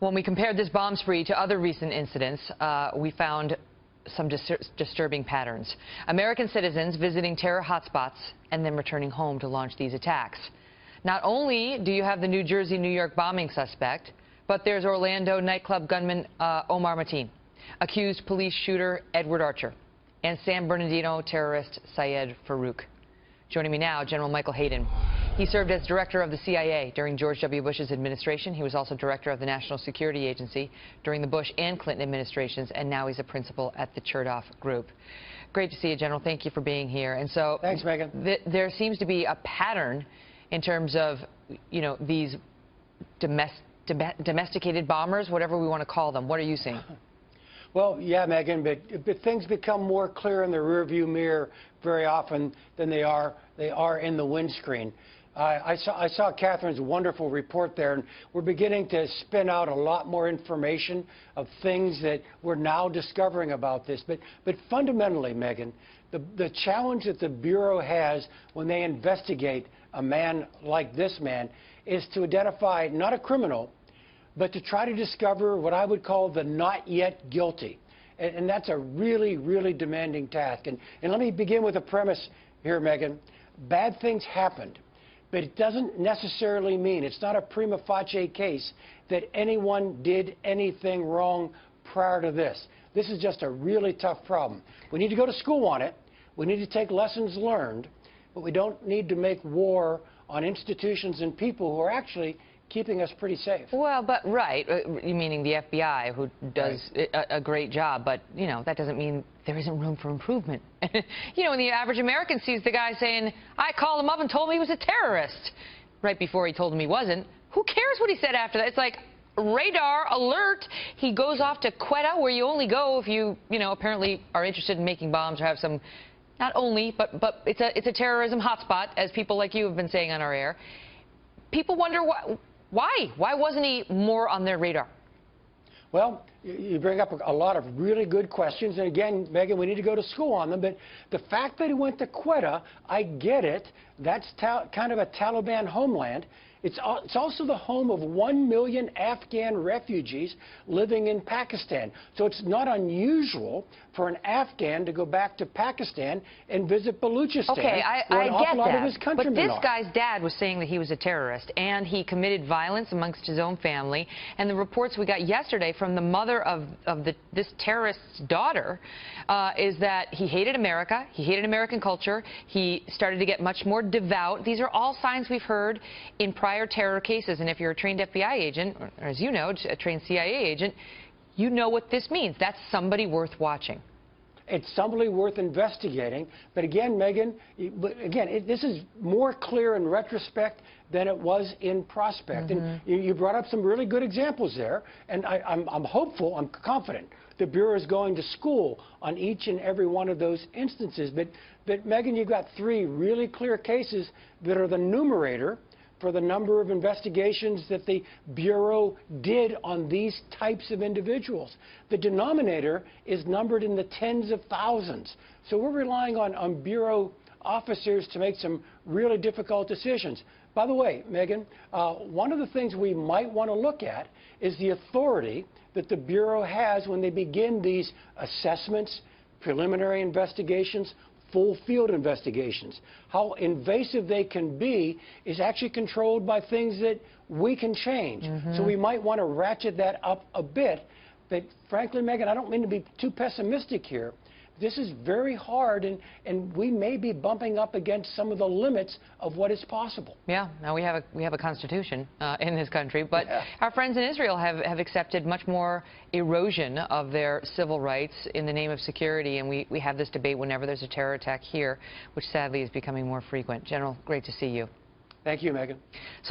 When we compared this bomb spree to other recent incidents, we found some disturbing patterns. American citizens visiting terror hotspots and then returning home to launch these attacks. Not only do you have the New Jersey, New York bombing suspect, but there's Orlando nightclub gunman Omar Mateen, accused police shooter Edward Archer, and San Bernardino terrorist Syed Farouk. Joining me now, General Michael Hayden. He served as director of the CIA during George W. Bush's administration. He was also director of the National Security Agency during the Bush and Clinton administrations, and now he's a principal at the Chertoff Group. Great to see you, General. Thank you for being here. And so, thanks, Megan. There seems to be a pattern in terms of, these domesticated bombers, whatever we want to call them. What are you seeing? Well, yeah, Megan, but things become more clear in the rearview mirror very often than they are in the windscreen. I saw Catherine's wonderful report there, and we're beginning to spin out a lot more information of things that we're now discovering about this. But fundamentally, Megan, the challenge that the Bureau has when they investigate a man like this man is to identify not a criminal, but to try to discover what I would call the not yet guilty. And that's a really, really demanding task. And let me begin with a premise here, Megan. Bad things happened, but it doesn't necessarily mean, it's not a prima facie case that anyone did anything wrong prior to this. This is just a really tough problem. We need to go to school on it. We need to take lessons learned, but we don't need to make war on institutions and people who are actually keeping us pretty safe. Well, but right, meaning the FBI, who does a great job, but, that doesn't mean there isn't room for improvement. When the average American sees the guy saying, I called him up and told him he was a terrorist, right before he told him he wasn't, who cares what he said after that? It's like, radar alert, he goes off to Quetta, where you only go if you, apparently are interested in making bombs or have some, not only, but it's a terrorism hotspot, as people like you have been saying on our air. People wonder why wasn't he more on their radar? Well, you bring up a lot of really good questions. And again, Megan, we need to go to school on them. But the fact that he went to Quetta, I get it. That's kind of a Taliban homeland. It's also the home of 1 million Afghan refugees living in Pakistan. So it's not unusual for an Afghan to go back to Pakistan and visit Baluchistan. Okay, I get that. But this are. guy's dad was saying that he was a terrorist, and he committed violence amongst his own family. And the reports we got yesterday from the mother of this terrorist's daughter is that he hated America, he hated American culture, he started to get much more devout. These are all signs we've heard in prior terror cases. And if you're a trained FBI agent, or as you know, a trained CIA agent, you know what this means. That's somebody worth watching. It's somebody worth investigating. But again, Megan, this is more clear in retrospect than it was in prospect. And you brought up some really good examples there. And I'm hopeful, I'm confident the Bureau is going to school on each and every one of those instances. But Megan, you've got 3 really clear cases that are the numerator for the number of investigations that the Bureau did on these types of individuals. The denominator is numbered in the tens of thousands. So we're relying on Bureau officers to make some really difficult decisions. By the way, Megan, one of the things we might want to look at is the authority that the Bureau has when they begin these assessments, preliminary investigations, full field investigations. How invasive they can be is actually controlled by things that we can change. So we might want to ratchet that up a bit. But frankly, Megan, I don't mean to be too pessimistic here. This is very hard, and we may be bumping up against some of the limits of what is possible. Yeah, now we have a constitution in this country, but our friends in Israel have accepted much more erosion of their civil rights in the name of security, and we have this debate whenever there's a terror attack here, which sadly is becoming more frequent. General, great to see you. Thank you, Megan.